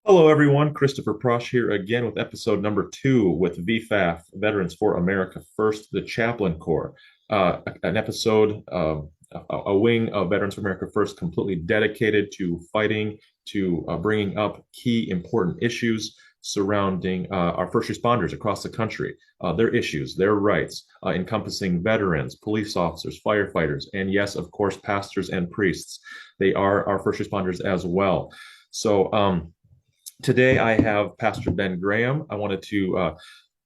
Hello, everyone. Christopher Prosch here again with episode number 2 with VFAF, Veterans for America First, the Chaplain Corps. An episode, a wing of Veterans for America First, completely dedicated to fighting, to bringing up key important issues surrounding our first responders across the country, their issues, their rights, encompassing veterans, police officers, firefighters, and yes, of course, pastors and priests. They are our first responders as well. So, today, I have Pastor Ben Graham. I wanted to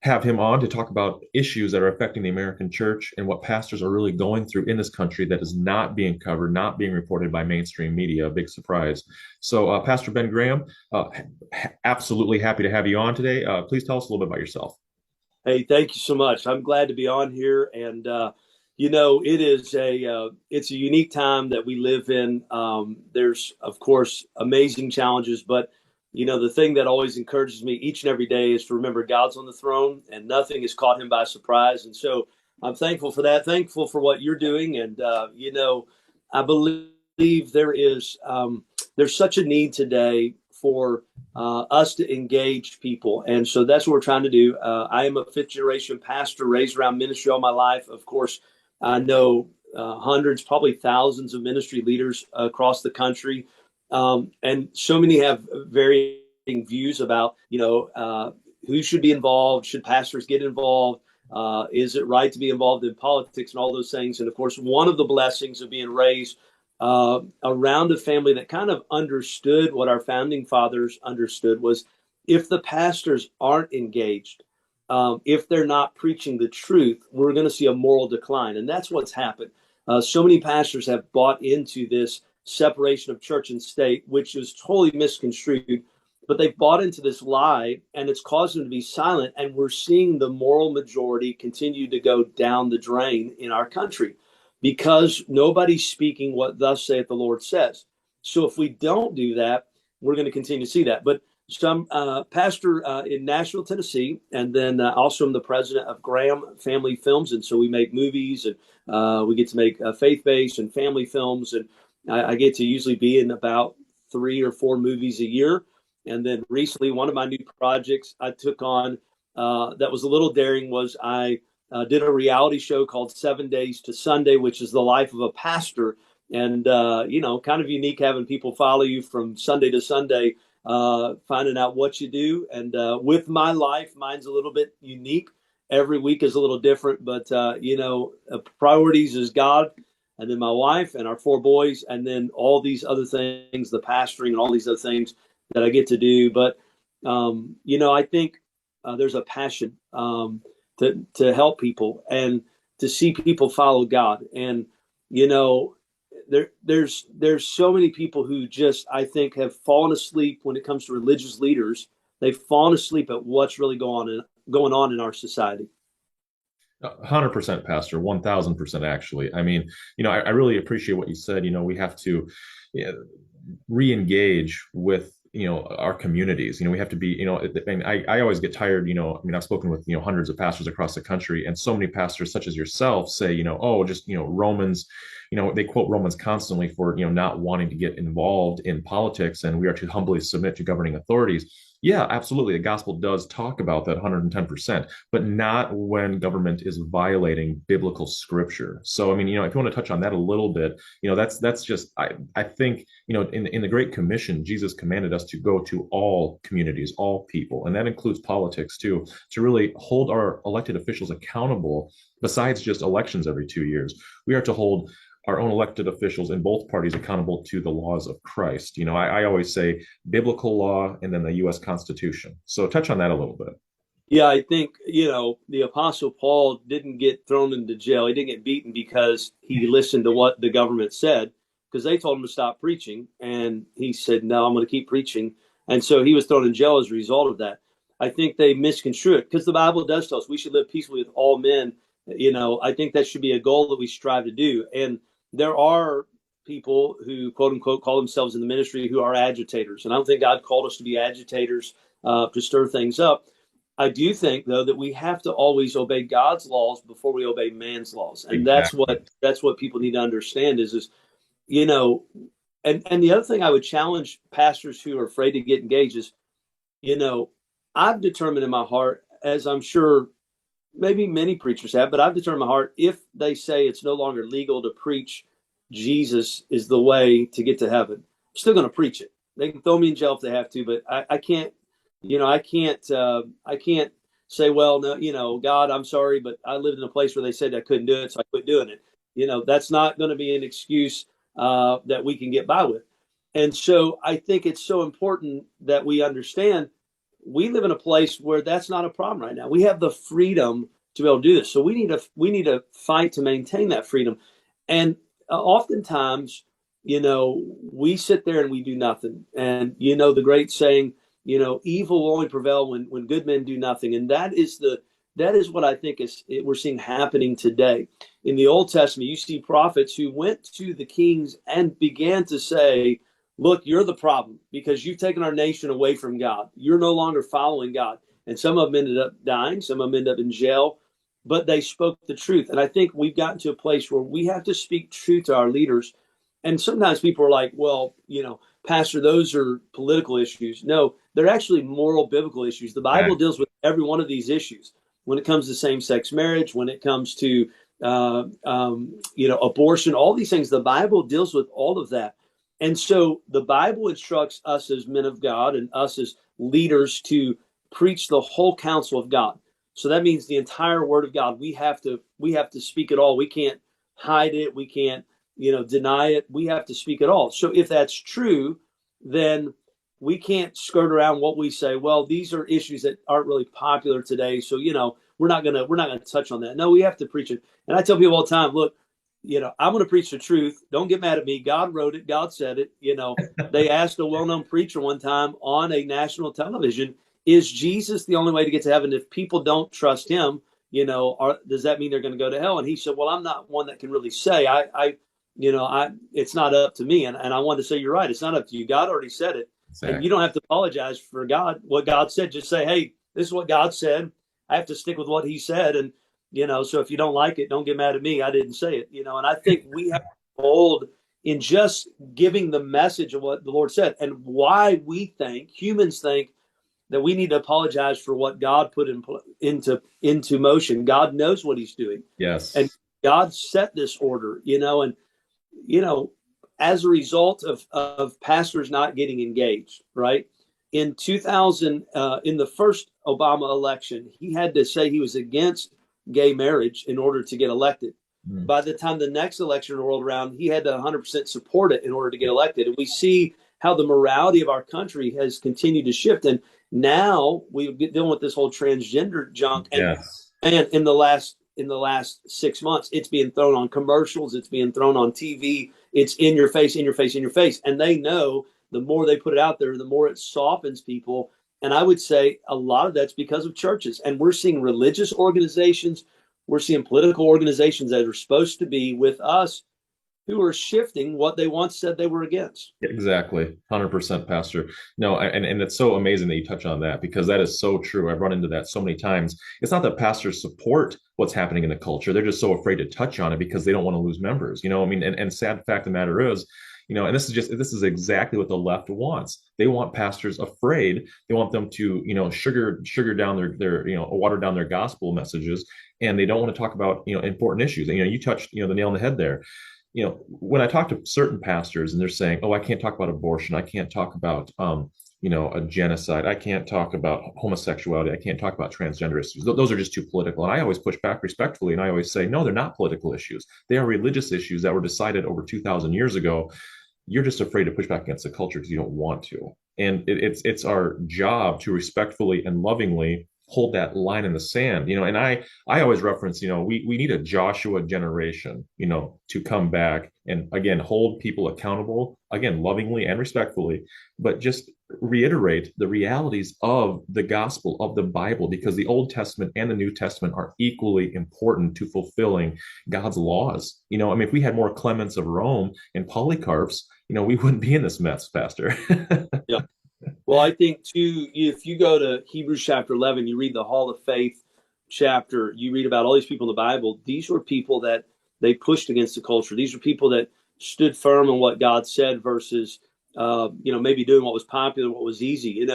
have him on to talk about issues that are affecting the American church and what pastors are really going through in this country that is not being covered, not being reported by mainstream media. A big surprise. So, Pastor Ben Graham, absolutely happy to have you on today. Please tell us a little bit about yourself. Hey, thank you so much. I'm glad to be on here, and it's a unique time that we live in. There's of course amazing challenges, but the thing that always encourages me each and every day is to remember God's on the throne, and nothing has caught him by surprise. And so I'm thankful for that. Thankful for what you're doing, and I believe there's such a need today for us to engage people. And so that's what we're trying to do. I am a fifth generation pastor raised around ministry all my life. Of course, I know hundreds, probably thousands of ministry leaders across the country. And so many have varying views about, who should be involved. Should pastors get involved? Is it right to be involved in politics and all those things? And of course, one of the blessings of being raised around a family that kind of understood what our founding fathers understood was if the pastors aren't engaged, if they're not preaching the truth, we're going to see a moral decline. And that's what's happened. So many pastors have bought into this separation of church and state, which is totally misconstrued, but they've bought into this lie and it's caused them to be silent. And we're seeing the moral majority continue to go down the drain in our country, because nobody's speaking what thus saith the Lord says. So if we don't do that, we're going to continue to see that. But some pastor in Nashville, Tennessee, and then also I'm the president of Graham Family Films. And so we make movies, and we get to make faith-based and family films. And I get to usually be in about 3 or 4 movies a year. And then recently, one of my new projects I took on that was a little daring was I did a reality show called 7 Days to Sunday, which is the life of a pastor. And, kind of unique having people follow you from Sunday to Sunday, finding out what you do. And with my life, mine's a little bit unique. Every week is a little different, but, priorities is God, and then my wife and our 4 boys, and then all these other things, the pastoring and all these other things that I get to do. But, I think there's a passion to help people and to see people follow God. And there's so many people who just, I think, have fallen asleep when it comes to religious leaders. They've fallen asleep at what's really going on in our society. 100%, Pastor, 1000% actually. I mean, I really appreciate what you said. We have to re-engage with our communities. We have to be, and I always get tired, I've spoken with hundreds of pastors across the country, and so many pastors such as yourself say, oh, just Romans, they quote Romans constantly for not wanting to get involved in politics, and we are to humbly submit to governing authorities. Yeah, absolutely. The gospel does talk about that 110%, but not when government is violating biblical scripture. So, I mean, if you want to touch on that a little bit, that's just, I think, in the Great Commission, Jesus commanded us to go to all communities, all people, and that includes politics too, to really hold our elected officials accountable. Besides just elections every 2 years, we are to hold our own elected officials in both parties accountable to the laws of Christ. I always say biblical law and then the U.S. Constitution. So touch on that a little bit. Yeah, I think, the Apostle Paul didn't get thrown into jail. He didn't get beaten because he listened to what the government said, because they told him to stop preaching. And he said, no, I'm going to keep preaching. And so he was thrown in jail as a result of that. I think they misconstrue it, because the Bible does tell us we should live peacefully with all men. I think that should be a goal that we strive to do. And there are people who, quote unquote, call themselves in the ministry who are agitators. And I don't think God called us to be agitators to stir things up. I do think, though, that we have to always obey God's laws before we obey man's laws. And Exactly. that's what people need to understand is, and the other thing I would challenge pastors who are afraid to get engaged is you know, I've determined in my heart, as I'm sure maybe many preachers have, but I've determined in my heart, if they say it's no longer legal to preach Jesus is the way to get to heaven, I'm still going to preach it. They can throw me in jail if they have to, but I can't, I can't say, well, no, God, I'm sorry, but I lived in a place where they said I couldn't do it, so I quit doing it. That's not going to be an excuse that we can get by with. And so I think it's so important that we understand we live in a place where that's not a problem right now. We have the freedom to be able to do this. So we need to fight to maintain that freedom. And oftentimes, we sit there and we do nothing. And the great saying, evil will only prevail when good men do nothing. And that is what I think we're seeing happening today. In the Old Testament, you see prophets who went to the kings and began to say, look, you're the problem because you've taken our nation away from God. You're no longer following God. And some of them ended up dying. Some of them ended up in jail, but they spoke the truth. And I think we've gotten to a place where we have to speak truth to our leaders. And sometimes people are like, well, Pastor, those are political issues. No, they're actually moral, biblical issues. The Bible deals with every one of these issues when it comes to same-sex marriage, when it comes to, abortion, all these things. The Bible deals with all of that. And so the Bible instructs us as men of God and us as leaders to preach the whole counsel of God. So that means the entire word of God. We have to speak it all. We can't hide it. We can't, deny it. We have to speak it all. So if that's true, then we can't skirt around what we say. Well, these are issues that aren't really popular today. So, we're not gonna touch on that. No, we have to preach it. And I tell people all the time, look, I'm going to preach the truth. Don't get mad at me. God wrote it. God said it. They asked a well-known preacher one time on a national television, is Jesus the only way to get to heaven? If people don't trust him, does that mean they're going to go to hell? And he said, well, I'm not one that can really say. It's not up to me. And I wanted to say, you're right. It's not up to you. God already said it. Exactly. And you don't have to apologize for God. What God said, just say, hey, this is what God said. I have to stick with what he said. And so if you don't like it, don't get mad at me. I didn't say it, and I think we have to be bold in just giving the message of what the Lord said and why humans think that we need to apologize for what God put into motion. God knows what he's doing. Yes. And God set this order, and, as a result of pastors not getting engaged, right? In 2000, in the first Obama election, he had to say he was against gay marriage in order to get elected. By the time the next election rolled around, he had to 100% support it in order to get elected. And we see how the morality of our country has continued to shift. And now we're dealing with this whole transgender junk. And, and in the last 6 months, it's being thrown on commercials. It's being thrown on TV. It's in your face, in your face, in your face. And they know the more they put it out there, the more it softens people. And I would say a lot of that's because of churches. And we're seeing religious organizations, we're seeing political organizations that are supposed to be with us who are shifting what they once said they were against. Exactly. 100%, Pastor. No, and it's so amazing that you touch on that because that is so true. I've run into that so many times. It's not that pastors support what's happening in the culture. They're just so afraid to touch on it because they don't want to lose members. And sad fact of the matter is, and this is exactly what the left wants. They want pastors afraid. They want them to, sugar down their water down their gospel messages, and they don't want to talk about, important issues. And, you touched, the nail on the head there. When I talk to certain pastors and they're saying, oh, I can't talk about abortion. I can't talk about, a genocide. I can't talk about homosexuality. I can't talk about transgender issues. Those are just too political. And I always push back respectfully. And I always say, no, they're not political issues. They are religious issues that were decided over 2,000 years ago. You're just afraid to push back against the culture because you don't want to. And it's our job to respectfully and lovingly hold that line in the sand, and I always reference, we need a Joshua generation, to come back and again, hold people accountable, again, lovingly and respectfully, but just reiterate the realities of the gospel of the Bible, because the Old Testament and the New Testament are equally important to fulfilling God's laws. If we had more Clements of Rome and Polycarps, we wouldn't be in this mess, Pastor. Yeah. Well, I think too, if you go to Hebrews chapter 11, you read the Hall of Faith chapter, you read about all these people in the Bible. These were people that they pushed against the culture. These were people that stood firm on what God said versus, maybe doing what was popular, what was easy.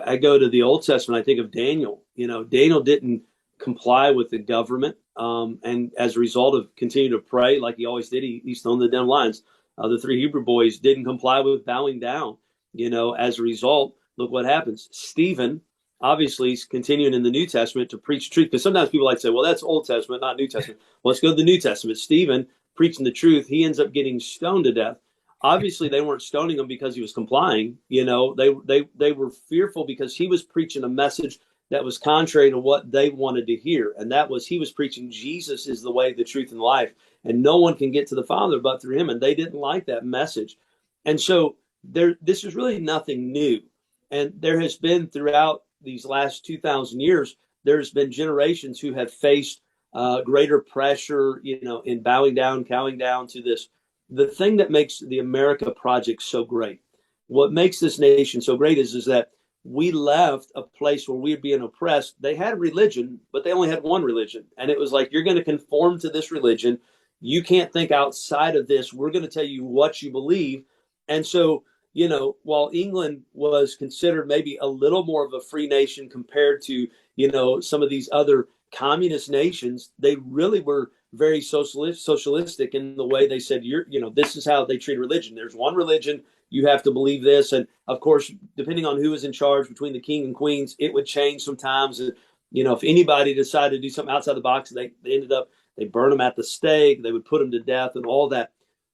I go to the Old Testament, I think of Daniel. Daniel didn't comply with the government. And as a result of continuing to pray like he always did, he's thrown the den lions. The three Hebrew boys didn't comply with bowing down. As a result, look what happens. Stephen, obviously, is continuing in the New Testament to preach truth. Because sometimes people like to say, well, that's Old Testament, not New Testament. Well, let's go to the New Testament. Stephen, preaching the truth, he ends up getting stoned to death. Obviously, they weren't stoning him because he was complying. They were fearful because he was preaching a message that was contrary to what they wanted to hear. And that was, he was preaching Jesus is the way, the truth, and life. And no one can get to the Father but through him. And they didn't like that message. And so this is really nothing new. And there has been throughout these last 2,000 years, there's been generations who have faced greater pressure, in bowing down, cowing down to this. The thing that makes the America Project so great, what makes this nation so great is that we left a place where we were being oppressed. They had religion, but they only had one religion. And it was like, you're going to conform to this religion. You can't think outside of this. We're going to tell you what you believe. And so, while England was considered maybe a little more of a free nation compared to, some of these other communist nations, they really were very socialistic in the way they said, this is how they treat religion. There's one religion. You have to believe this. And of course, depending on who was in charge between the king and queens, it would change sometimes. And, if anybody decided to do something outside the box, they burn them at the stake. They would put them to death and all that.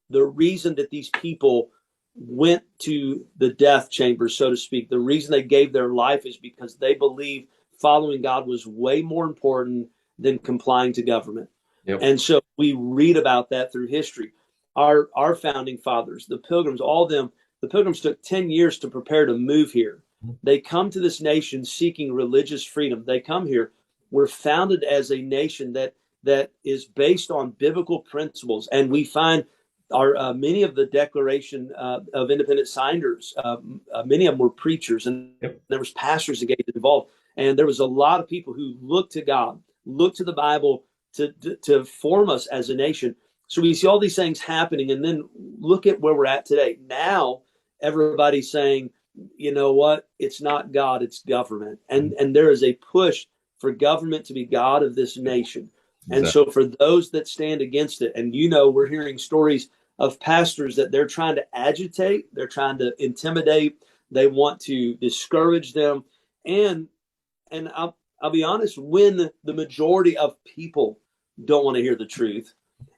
The reason that these people went to the death chamber, so to speak, the reason they gave their life is because they believed following God was way more important than complying to government. Yep. And so we read about that through history. Our founding fathers, the Pilgrims, all of them, the Pilgrims took 10 years to prepare to move here. They come to this nation seeking religious freedom. They come here. We're founded as a nation that is based on biblical principles. And we find many of the Declaration of Independence signers, many of them were preachers, and there was pastors that get involved. And there was a lot of people who looked to God, looked to the Bible to form us as a nation. So we see all these things happening, and then look at where we're at today. Now everybody's saying, you know what? It's not God, it's government. And there is a push for government to be God of this nation. Exactly. And so for those that stand against it, and we're hearing stories of pastors that they're trying to agitate, they're trying to intimidate, they want to discourage them. And I'll be honest, when the majority of people don't want to hear the truth,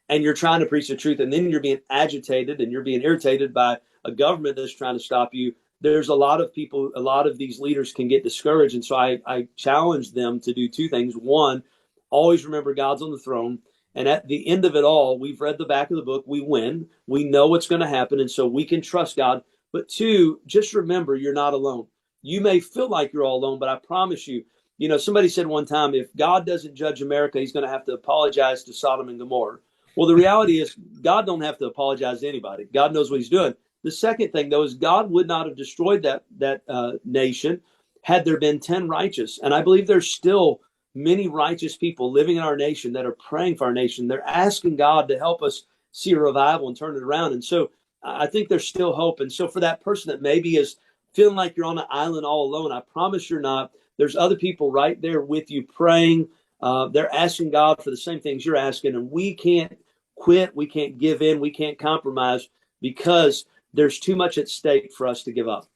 and you're trying to preach the truth, and then you're being agitated and you're being irritated by a government that's trying to stop you, there's a lot of people, a lot of these leaders can get discouraged. And so I challenge them to do two things. One, always remember God's on the throne. And at the end of it all, we've read the back of the book. We win. We know what's going to happen. And so we can trust God. But two, just remember you're not alone. You may feel like you're all alone, but I promise you, somebody said one time, if God doesn't judge America, he's going to have to apologize to Sodom and Gomorrah. Well, the reality is God don't have to apologize to anybody. God knows what he's doing. The second thing, though, is God would not have destroyed that nation had there been 10 righteous. And I believe there's still many righteous people living in our nation that are praying for our nation. They're asking God to help us see a revival and turn it around. And so I think there's still hope. And so for that person that maybe is feeling like you're on an island all alone, I promise you're not. There's other people right there with you praying. They're asking God for the same things you're asking. And we can't quit. We can't give in. We can't compromise because there's too much at stake for us to give up.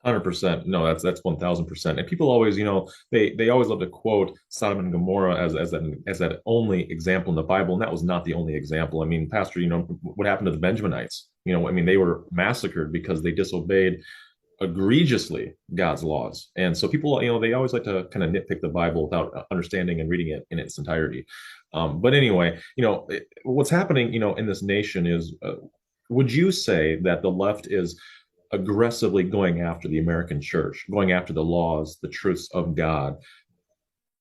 100%. No, that's 1,000%. And people always, they always love to quote Sodom and Gomorrah as that only example in the Bible, and that was not the only example. I mean, Pastor, what happened to the Benjaminites? They were massacred because they disobeyed egregiously God's laws. And so people, they always like to kind of nitpick the Bible without understanding and reading it in its entirety. But anyway, what's happening, in this nation is, would you say that the left is aggressively going after the American church, going after the laws, the truths of God?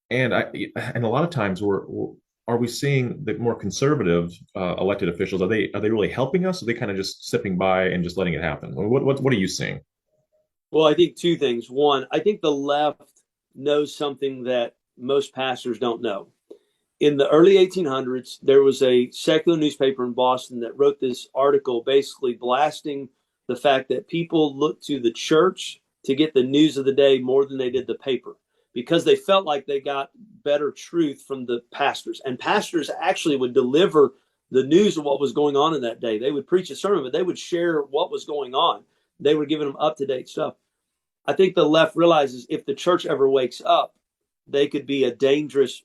And a lot of times are we seeing the more conservative elected officials? Are they really helping us? Or are they kind of just sipping by and just letting it happen? What are you seeing? Well, I think two things. One, I think the left knows something that most pastors don't know. In the early 1800s, there was a secular newspaper in Boston that wrote this article basically blasting the fact that people look to the church to get the news of the day more than they did the paper, because they felt like they got better truth from the pastors. And pastors actually would deliver the news of what was going on in that day. They would preach a sermon, but they would share what was going on. They were giving them up-to-date stuff. I think the left realizes if the church ever wakes up, they could be a dangerous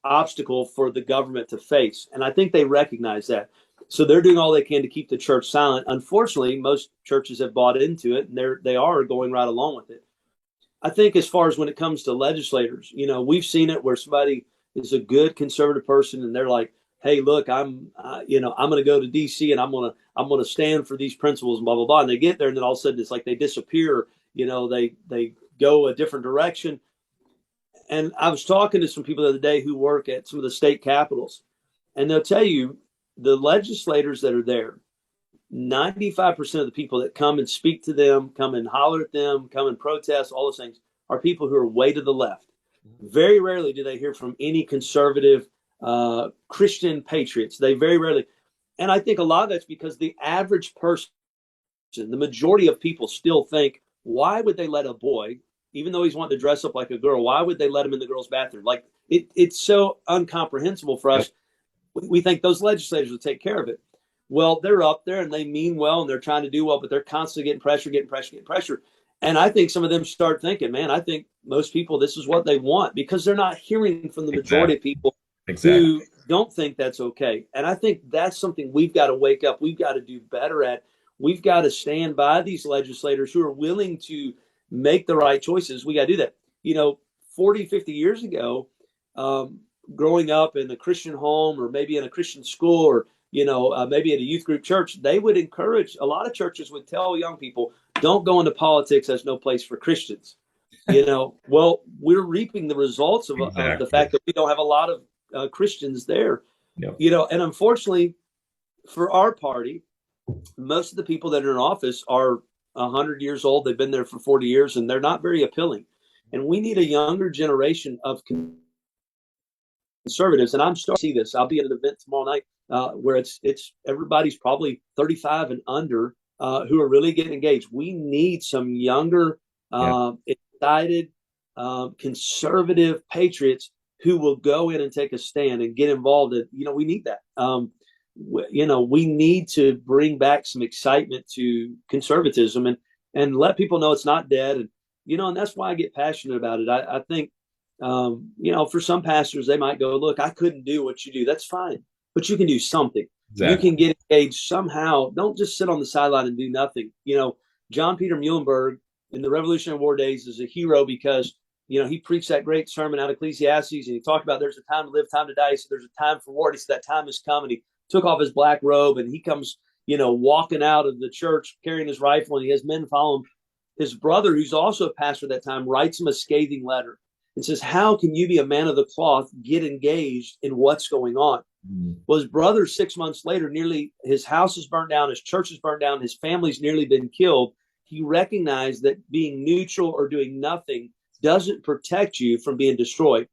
obstacle for the government to face. And I think they recognize that. So they're doing all they can to keep the church silent. Unfortunately, most churches have bought into it, and they are going right along with it. I think as far as when it comes to legislators, we've seen it where somebody is a good conservative person and they're like, "Hey, look, I'm going to go to DC and I'm going to stand for these principles and blah blah blah." And they get there and then all of a sudden it's like they disappear. They go a different direction. And I was talking to some people the other day who work at some of the state capitals, and they'll tell you the legislators that are there, 95% of the people that come and speak to them, come and holler at them, come and protest, all those things, are people who are way to the left. Very rarely do they hear from any conservative Christian patriots. They very rarely. And I think a lot of that's because the average person, the majority of people still think, why would they let a boy, even though he's wanting to dress up like a girl, why would they let him in the girls' bathroom? Like it's so incomprehensible for us. We think those legislators will take care of it. Well, they're up there and they mean well and they're trying to do well, but they're constantly getting pressure. And I think some of them start thinking, man, I think most people, this is what they want, because they're not hearing from the majority of people who don't think that's okay. And I think that's something we've got to wake up. We've got to do better at. We've got to stand by these legislators who are willing to make the right choices. We got to do that. 40, 50 years ago, growing up in a Christian home or maybe in a Christian school or maybe at a youth group church, they would encourage, a lot of churches would tell young people, don't go into politics. There's no place for Christians. Well, we're reaping the results of the fact that we don't have a lot of Christians there. Yep. And unfortunately for our party, most of the people that are in office are 100 years old. They've been there for 40 years and they're not very appealing. And we need a younger generation of conservatives. And I'm starting to see this. I'll be at an event tomorrow night where it's everybody's probably 35 and under who are really getting engaged. We need some younger, excited, conservative patriots who will go in and take a stand and get involved. We need that. We need to bring back some excitement to conservatism and let people know it's not dead. And that's why I get passionate about it. I think, for some pastors, they might go, look, I couldn't do what you do. That's fine, but you can do something. Exactly. You can get engaged somehow. Don't just sit on the sideline and do nothing. John Peter Muhlenberg in the Revolutionary War days is a hero because, he preached that great sermon out of Ecclesiastes and he talked about there's a time to live, time to die. So there's a time for war. He said that time has come, and he took off his black robe and he comes, walking out of the church carrying his rifle and he has men follow him. His brother, who's also a pastor at that time, writes him a scathing letter and says, how can you be a man of the cloth, get engaged in what's going on? Well, his brother, 6 months later, nearly his house is burned down, his church is burned down, his family's nearly been killed. He recognized that being neutral or doing nothing doesn't protect you from being destroyed.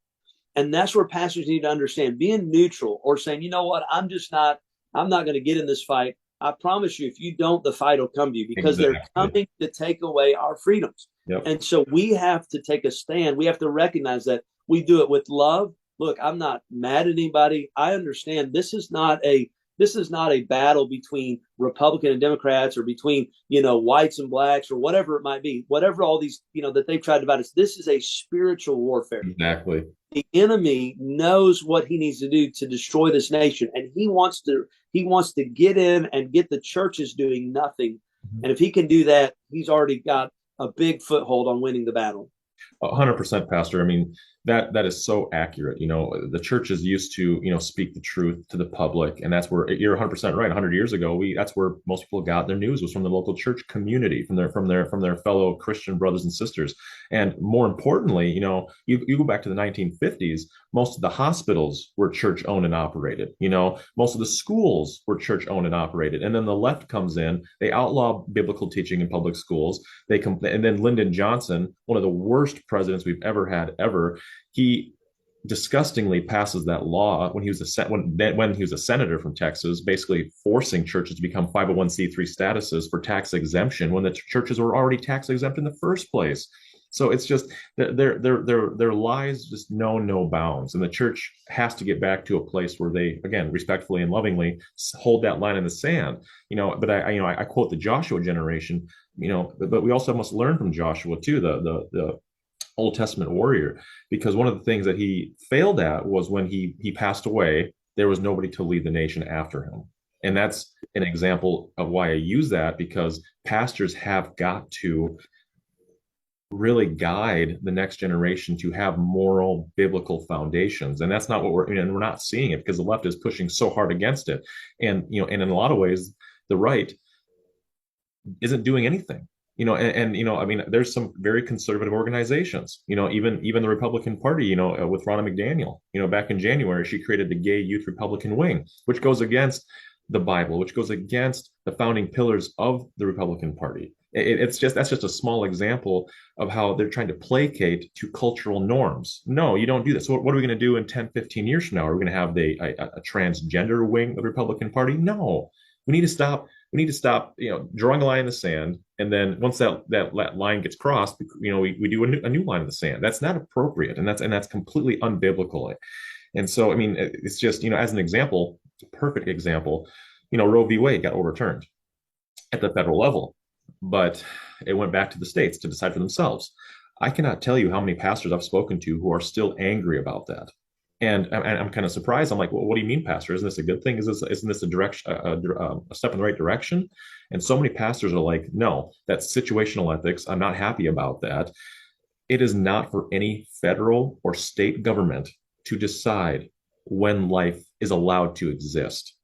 And that's where pastors need to understand. Being neutral or saying, you know what, I'm not going to get in this fight. I promise you, if you don't, the fight will come to you because they're coming to take away our freedoms. Yep. And so we have to take a stand. We have to recognize that. We do it with love. Look, I'm not mad at anybody. I understand this is not a battle between Republican and Democrats or between, whites and blacks or whatever it might be, whatever all these, that they've tried to divide us. This is a spiritual warfare. Exactly. The enemy knows what he needs to do to destroy this nation. And he wants to get in and get the churches doing nothing. Mm-hmm. And if he can do that, he's already got a big foothold on winning the battle. 100%, Pastor. I mean, that is so accurate. The church is used to, speak the truth to the public. And that's where you're 100% right. 100 years ago, that's where most people got their news was from the local church community, from their fellow Christian brothers and sisters. And more importantly, you go back to the 1950s, most of the hospitals were church owned and operated. Most of the schools were church owned and operated. And then the left comes in, they outlaw biblical teaching in public schools. And then Lyndon Johnson, one of the worst presidents we've ever had, he disgustingly passes that law when he was when he was a senator from Texas, basically forcing churches to become 501c3 statuses for tax exemption when the churches were already tax exempt in the first place. So it's just their lies just know no bounds, and the church has to get back to a place where they, again, respectfully and lovingly hold that line in the sand. But I quote the Joshua generation. But we also must learn from Joshua too, the Old Testament warrior, because one of the things that he failed at was when he passed away, there was nobody to lead the nation after him. And that's an example of why I use that, because pastors have got to really guide the next generation to have moral biblical foundations. And that's not what we're not seeing it, because the left is pushing so hard against it. And and in a lot of ways, the right isn't doing anything. I mean, there's some very conservative organizations, even the Republican Party, with Ronna McDaniel, back in January, she created the Gay Youth Republican Wing, which goes against the Bible, which goes against the founding pillars of the Republican Party. That's just a small example of how they're trying to placate to cultural norms. No, you don't do that. So what are we going to do in 10, 15 years from now? Are we going to have a transgender wing of the Republican Party? No, we need to stop. We need to stop, drawing a line in the sand. And then once that line gets crossed, we do a new line in the sand. That's not appropriate. And that's completely unbiblical. And so, I mean, it's just, as an example, it's a perfect example, Roe v. Wade got overturned at the federal level, but it went back to the states to decide for themselves. I cannot tell you how many pastors I've spoken to who are still angry about that. And I'm kind of surprised. I'm like, well, what do you mean, Pastor? Isn't this a good thing? Isn't this a direction, a step in the right direction? And so many pastors are like, no, that's situational ethics. I'm not happy about that. It is not for any federal or state government to decide when life is allowed to exist.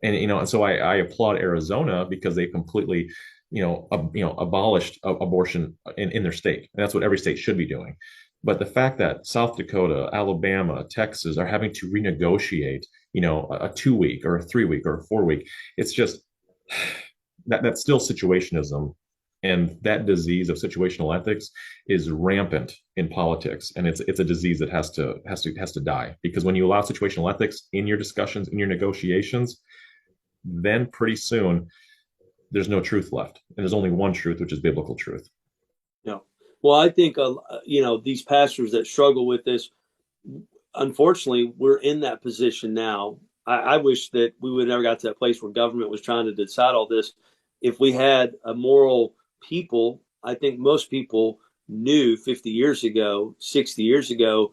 And so I applaud Arizona, because they completely abolished abortion in their state, and that's what every state should be doing. But the fact that South Dakota, Alabama, Texas are having to renegotiate, a 2 week or a 3 week or a 4 week, it's just that's still situationism. And that disease of situational ethics is rampant in politics, and it's a disease that has to die. Because when you allow situational ethics in your discussions, in your negotiations, then pretty soon there's no truth left, and there's only one truth, which is biblical truth. Yeah. Well, I think these pastors that struggle with this, unfortunately, we're in that position now. I wish that we would never got to that place where government was trying to decide all this. If we had a moral people, I think most people knew 50 years ago, 60 years ago,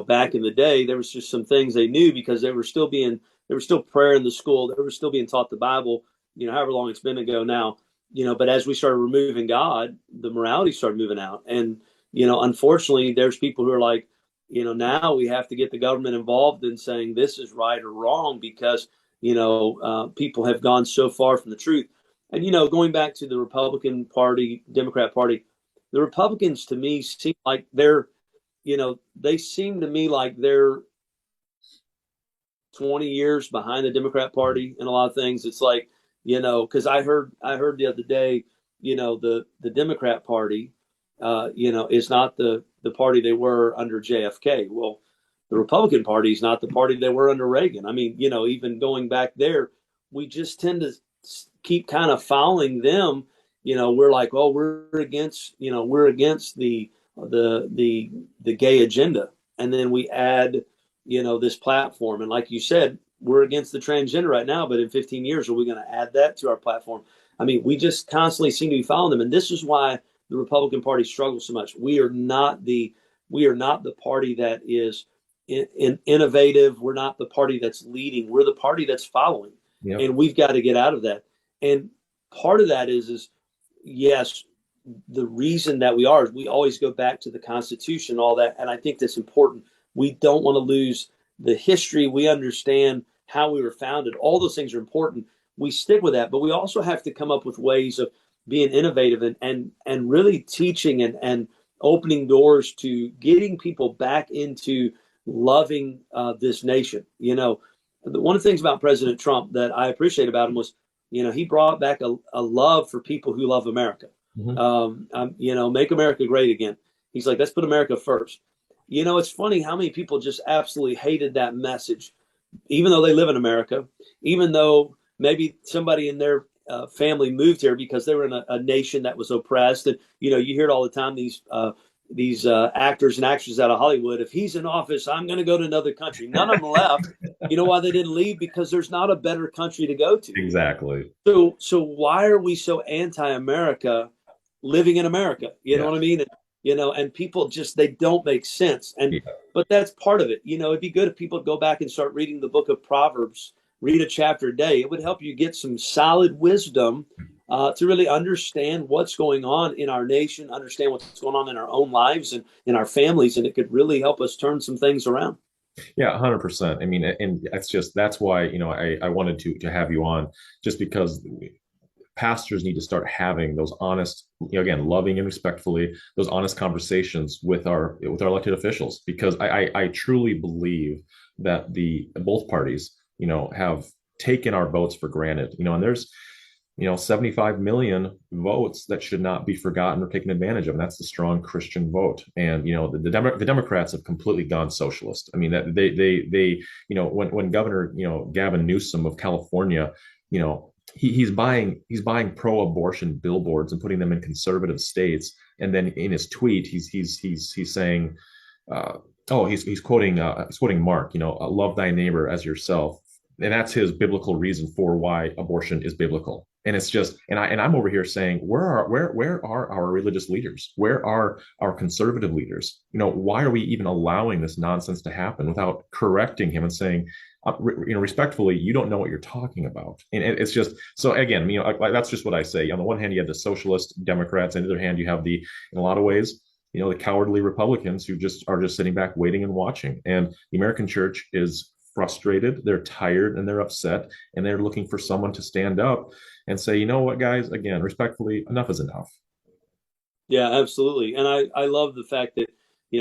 back in the day, there was just some things they knew, because they were still prayer in the school. They were still being taught the Bible, however long it's been ago now, but as we started removing God, the morality started moving out. And, unfortunately, there's people who are like, now we have to get the government involved in saying this is right or wrong, because, people have gone so far from the truth. And, going back to the Republican Party, Democrat Party, the Republicans to me seem like they seem to me like they're 20 years behind the Democrat Party in a lot of things. It's like, because I heard the other day, the Democrat Party, is not the party they were under JFK. Well, the Republican Party is not the party they were under Reagan. I mean, even going back there, we just tend to keep kind of following them. We're like, oh, we're against the gay agenda, and then we add, this platform, and like you said, we're against the transgender right now, but in 15 years, are we going to add that to our platform? I mean, we just constantly seem to be following them, and this is why the Republican Party struggles so much. We are not the party that is innovative. We're not the party that's leading. We're the party that's following. Yep. And we've got to get out of that. And part of that is yes, the reason that we always go back to the Constitution, all that. And I think that's important. We don't want to lose the history. We understand how we were founded. All those things are important. We stick with that, but we also have to come up with ways of being innovative and really teaching and opening doors to getting people back into loving this nation. One of the things about President Trump that I appreciate about him was, he brought back a love for people who love America. Mm-hmm. Make America great again. He's like, let's put America first. It's funny how many people just absolutely hated that message, even though they live in America, even though maybe somebody in their family moved here because they were in a nation that was oppressed. And, you hear it all the time, these actors and actresses out of Hollywood, if he's in office, I'm going to go to another country. None of them left. You know why they didn't leave? Because there's not a better country to go to. Exactly. So why are we so anti-America living in America? You know Yeah. what I mean? And people just, they don't make sense. Yeah. But that's part of it. It'd be good if people go back and start reading the book of Proverbs, read a chapter a day. It would help you get some solid wisdom to really understand what's going on in our nation, understand what's going on in our own lives and in our families. And it could really help us turn some things around. Yeah, 100%. I mean, and that's why, I wanted to have you on, just because pastors need to start having those honest, again, loving and respectfully, those honest conversations with our elected officials, because I truly believe that the both parties, have taken our votes for granted, and there's 75 million votes that should not be forgotten or taken advantage of. And that's the strong Christian vote. And, the Democrats have completely gone socialist. I mean, that they when Governor, Gavin Newsom of California, he's buying pro-abortion billboards and putting them in conservative states. And then in his tweet, he's saying, he's quoting Mark, love thy neighbor as yourself. And that's his biblical reason for why abortion is biblical. And it's just, I'm over here saying, where are our religious leaders? Where are our conservative leaders? Why are we even allowing this nonsense to happen without correcting him and saying, respectfully, you don't know what you're talking about? And it's just, so again, that's just what I say. On the one hand, you have the socialist Democrats, and on the other hand, you have in a lot of ways, the cowardly Republicans who are just sitting back, waiting and watching. And the American church is frustrated, they're tired, and they're upset, and they're looking for someone to stand up and say, you know what, guys, again, respectfully, enough is enough. Yeah, absolutely. And I love the fact that,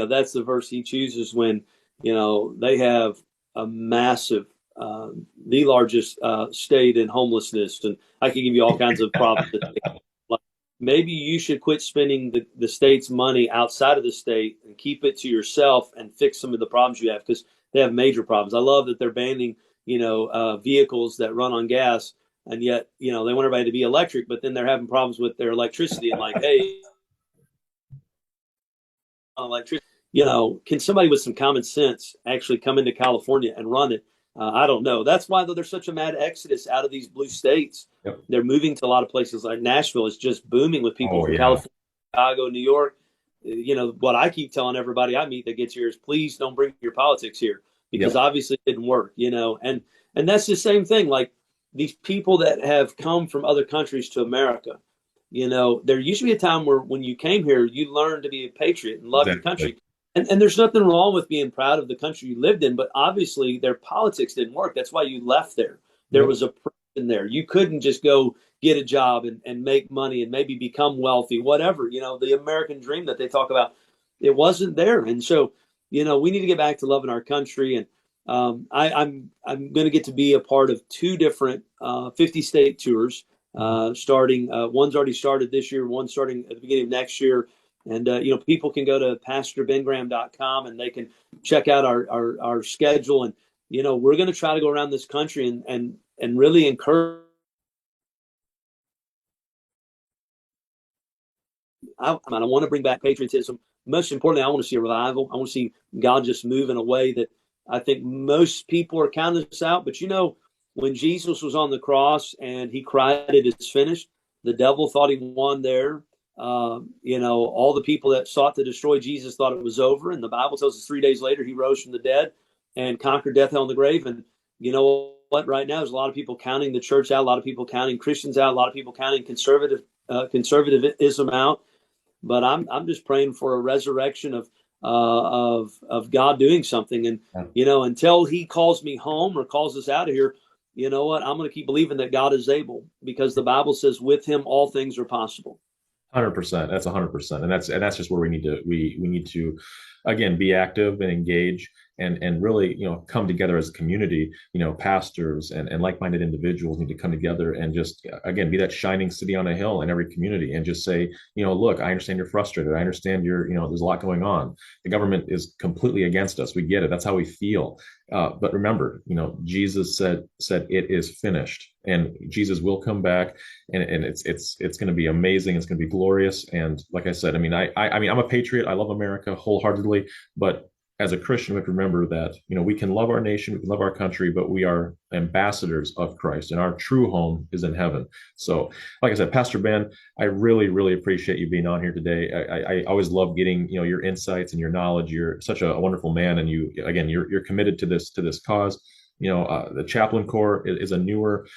that's the verse he chooses when, they have a massive, the largest state in homelessness. And I can give you all kinds of problems. Like, maybe you should quit spending the state's money outside of the state and keep it to yourself and fix some of the problems you have, because they have major problems. I love that they're banning, vehicles that run on gas, and yet, they want everybody to be electric, but then they're having problems with their electricity. And like, hey, electricity, can somebody with some common sense actually come into California and run it? I don't know. That's why, though, there's such a mad exodus out of these blue states. Yep. They're moving to a lot of places. Like Nashville is just booming with people from California, Chicago, New York. What I keep telling everybody I meet that gets here is, please don't bring your politics here, because obviously it didn't work, and that's the same thing. Like, these people that have come from other countries to America, there used to be a time where when you came here, you learned to be a patriot and love your country. And there's nothing wrong with being proud of the country you lived in, but obviously their politics didn't work. That's why you left there. There was oppression there. You couldn't just go get a job and make money and maybe become wealthy, whatever. The American dream that they talk about, it wasn't there. And so, we need to get back to loving our country. And I'm going to get to be a part of two different 50-state tours. Starting, one's already started this year, one's starting at the beginning of next year. And, people can go to pastorbengraham.com and they can check out our schedule. And, we're going to try to go around this country and really encourage. I want to bring back patriotism. Most importantly, I want to see a revival. I want to see God just move in a way that I think most people are counting this out. But, when Jesus was on the cross and he cried, "It is finished," the devil thought he won there. All the people that sought to destroy Jesus thought it was over. And the Bible tells us 3 days later, he rose from the dead and conquered death, hell, and the grave. And you know what? Right now, there's a lot of people counting the church out, a lot of people counting Christians out, a lot of people counting conservatism out. But I'm just praying for a resurrection of God doing something. And, until he calls me home or calls us out of here, you know what? I'm going to keep believing that God is able, because the Bible says with him, all things are possible. 100%. That's 100%. And that's just where we need to, again, be active and engage. and really, come together as a community. Pastors and like-minded individuals need to come together and just, again, be that shining city on a hill in every community and just say, look, I understand you're frustrated. I understand there's a lot going on. The government is completely against us. We get it. That's how we feel. But remember, Jesus said it is finished, and Jesus will come back, and it's going to be amazing. It's going to be glorious. And like I said, I mean, I'm a patriot. I love America wholeheartedly, but as a Christian, we have to remember that, we can love our nation, we can love our country, but we are ambassadors of Christ, and our true home is in heaven. So, like I said, Pastor Ben, I really, really appreciate you being on here today. I always love getting, your insights and your knowledge. You're such a wonderful man, and you're committed to this cause. The Chaplain Corps is a newer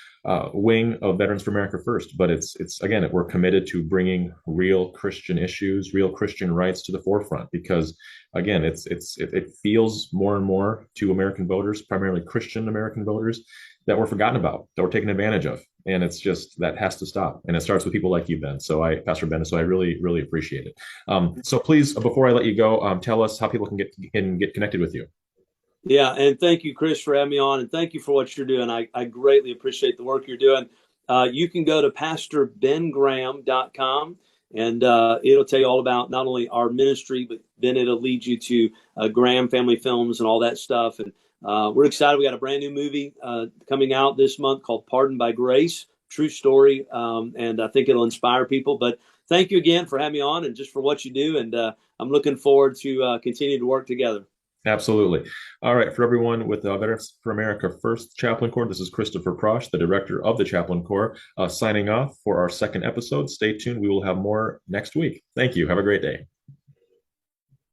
wing of Veterans for America First, but it's again, we're committed to bringing real Christian issues, real Christian rights to the forefront, because again, it feels more and more to American voters, primarily Christian American voters, that we're forgotten about, that we're taken advantage of, and it's just that has to stop. And it starts with people like you, Ben. Pastor Ben. So I really, really appreciate it. So please, before I let you go, tell us how people can get connected with you. Yeah, and thank you, Chris, for having me on, and thank you for what you're doing. I greatly appreciate the work you're doing. You can go to pastorbengraham.com, and it'll tell you all about not only our ministry, but then it'll lead you to Graham Family Films and all that stuff. And we're excited. We got a brand new movie coming out this month called Pardoned by Grace, true story, and I think it'll inspire people. But thank you again for having me on and just for what you do, and I'm looking forward to continuing to work together. Absolutely. All right. For everyone with Veterans for America First Chaplain Corps, this is Christopher Prosch, the director of the Chaplain Corps, signing off for our second episode. Stay tuned. We will have more next week. Thank you. Have a great day.